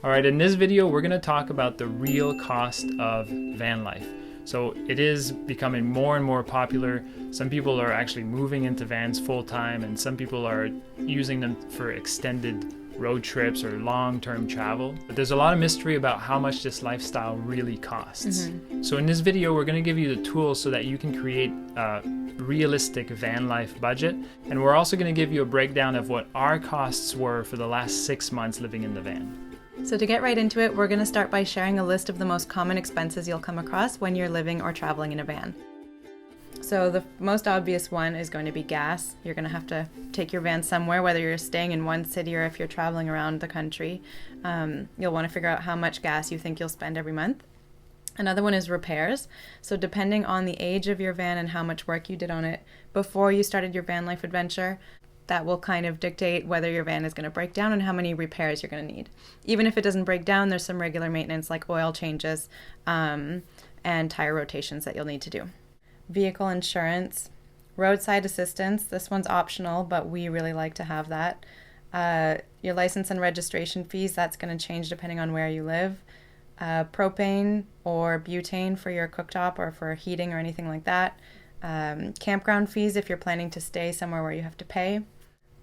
All right, in this video, we're gonna talk about the real cost of van life. So it is becoming more and more popular. Some people are actually moving into vans full time, and some people are using them for extended road trips or long-term travel. But there's a lot of mystery about how much this lifestyle really costs. So in this video, we're gonna give you the tools so that you can create a realistic van life budget. And we're also gonna give you a breakdown of what our costs were for the last 6 months living in the van. So to get right into it, we're going to start by sharing a list of the most common expenses you'll come across when you're living or traveling in a van. So the most obvious one is going to be gas. You're going to have to take your van somewhere, whether you're staying in one city or if you're traveling around the country. You'll want to figure out how much gas you think you'll spend every month. Another one is repairs. So depending on the age of your van and how much work you did on it before you started your van life adventure, that will kind of dictate whether your van is going to break down and how many repairs you're going to need. Even if it doesn't break down, there's some regular maintenance like oil changes and tire rotations that you'll need to do. Vehicle insurance, roadside assistance. This one's optional, but we really like to have that. Your license and registration fees, that's going to change depending on where you live. Propane or butane for your cooktop or for heating or anything like that. Campground fees if you're planning to stay somewhere where you have to pay.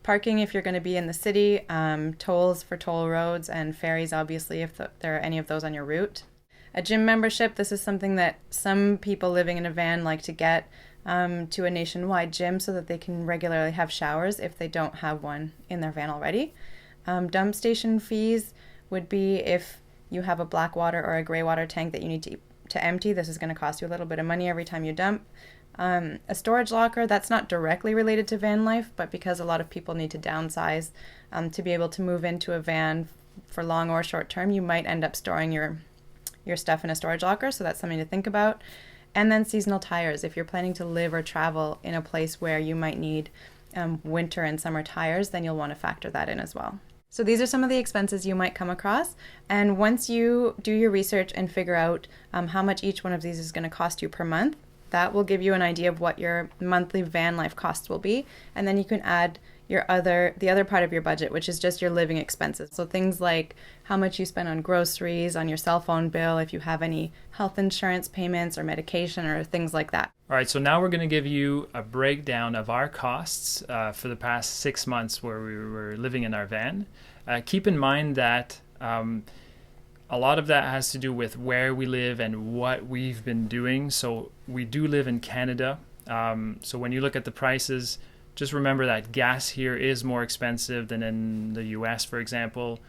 Parking if you're going to be in the city, tolls for toll roads, and ferries obviously if there are any of those on your route. A gym membership, this is something that some people living in a van like to get to a nationwide gym so that they can regularly have showers if they don't have one in their van already. Dump station fees would be if you have a black water or a gray water tank that you need to empty. This is going to cost you a little bit of money every time you dump. A storage locker, that's not directly related to van life, but because a lot of people need to downsize to be able to move into a van for long or short term, you might end up storing your stuff in a storage locker, so that's something to think about. And then seasonal tires. If you're planning to live or travel in a place where you might need winter and summer tires, then you'll want to factor that in as well. So these are some of the expenses you might come across, and once you do your research and figure out how much each one of these is going to cost you per month, that will give you an idea of what your monthly van life costs will be, and then you can add the other part of your budget, which is just your living expenses. So things like how much you spend on groceries, on your cell phone bill, if you have any health insurance payments or medication or things like that. All right, so now we're going to give you a breakdown of our costs for the past 6 months where we were living in our van. Keep in mind that a lot of that has to do with where we live and what we've been doing. So we do live in Canada. So when you look at the prices, just remember that gas here is more expensive than in the US, for example.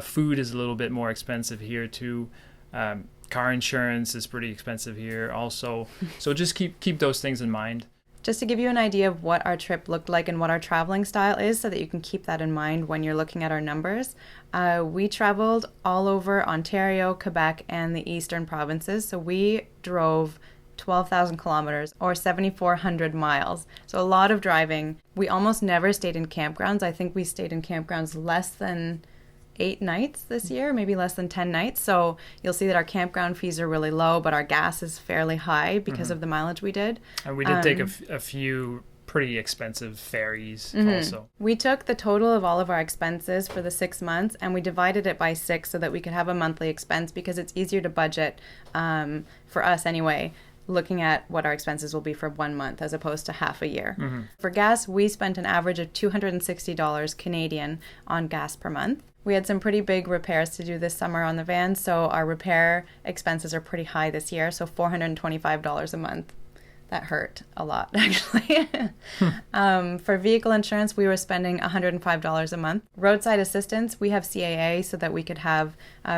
Food is a little bit more expensive here too. Car insurance is pretty expensive here also. So just keep those things in mind. Just to give you an idea of what our trip looked like and what our traveling style is so that you can keep that in mind when you're looking at our numbers. We traveled all over Ontario, Quebec, and the eastern provinces. So we drove 12,000 kilometers or 7,400 miles. So a lot of driving. We almost never stayed in campgrounds. I think we stayed in campgrounds less than 8 nights this year, maybe less than 10 nights. So you'll see that our campground fees are really low, but our gas is fairly high because of the mileage we did. And we did take a few pretty expensive ferries also. We took the total of all of our expenses for the 6 months and we divided it by 6 so that we could have a monthly expense because it's easier to budget for us anyway, looking at what our expenses will be for 1 month as opposed to half a year. For gas, we spent an average of $260 Canadian on gas per month. We had some pretty big repairs to do this summer on the van, so our repair expenses are pretty high this year, so $425 a month. That hurt a lot, actually. For vehicle insurance, we were spending $105 a month. Roadside assistance, we have CAA so that we could have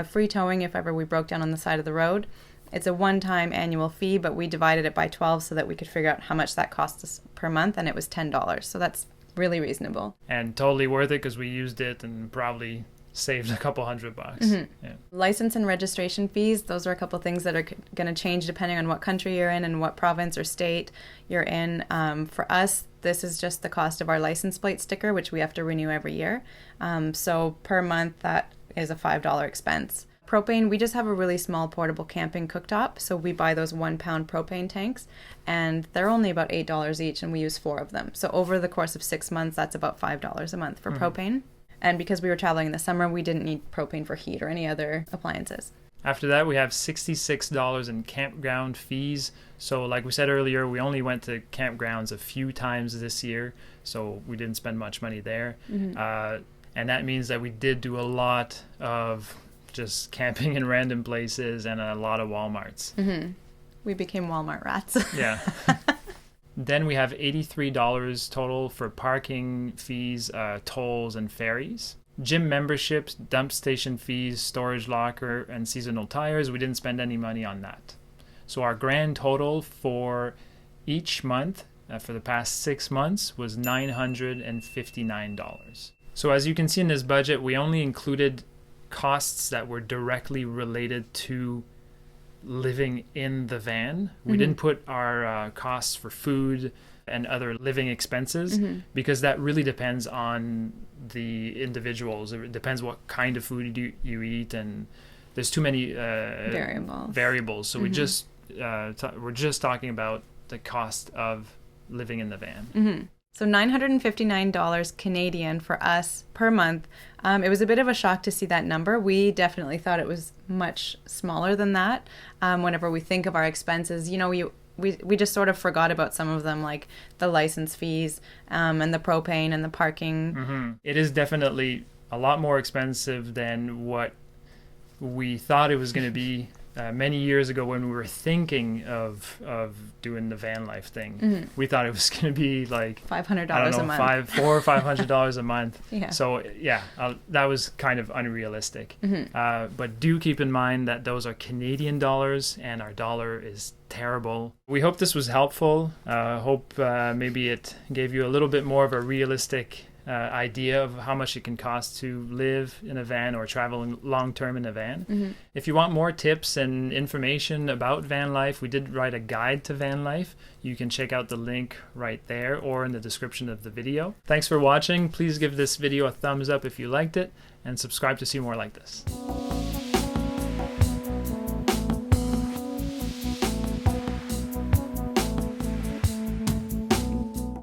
free towing if ever we broke down on the side of the road. It's a one-time annual fee, but we divided it by 12 so that we could figure out how much that cost us per month, and it was $10. So that's really reasonable. And totally worth it because we used it and probably saved a couple $100. Yeah. License and registration fees, those are a couple things that are going to change depending on what country you're in and what province or state you're in. For us, this is just the cost of our license plate sticker, which we have to renew every year. So per month, that is a $5 expense. Propane, we just have a really small portable camping cooktop, so we buy those 1 pound propane tanks, and they're only about $8 each, and we use 4 of them. So over the course of 6 months, that's about $5 a month for propane. And because we were traveling in the summer, we didn't need propane for heat or any other appliances. After that, we have $66 in campground fees. So like we said earlier, we only went to campgrounds a few times this year, so we didn't spend much money there. And that means that we did do a lot of just camping in random places and a lot of Walmarts. We became Walmart rats. Yeah. Then we have $83 total for parking fees, tolls, and ferries. Gym memberships, dump station fees, storage locker, and seasonal tires. We didn't spend any money on that. So our grand total for each month for the past 6 months was $959. So as you can see in this budget, we only included costs that were directly related to living in the van. We didn't put our costs for food and other living expenses because that really depends on the individuals. It depends what kind of food you eat, and there's too many variables. So we're just talking about the cost of living in the van. So $959 Canadian for us per month. It was a bit of a shock to see that number. We definitely thought it was much smaller than that. Whenever we think of our expenses, you know, we just sort of forgot about some of them, like the license fees and the propane and the parking. It is definitely a lot more expensive than what we thought it was going to be many years ago when we were thinking of doing the van life thing. We thought it was going to be like $500 a month, $400 or $500 a month. Yeah. So yeah, that was kind of unrealistic. But do keep in mind that those are Canadian dollars and our dollar is terrible. We hope this was helpful. Hope maybe it gave you a little bit more of a realistic idea of how much it can cost to live in a van or travel long-term in a van. If you want more tips and information about van life, we did write a guide to van life. You can check out the link right there or in the description of the video. Thanks for watching. Please give this video a thumbs up if you liked it and subscribe to see more like this.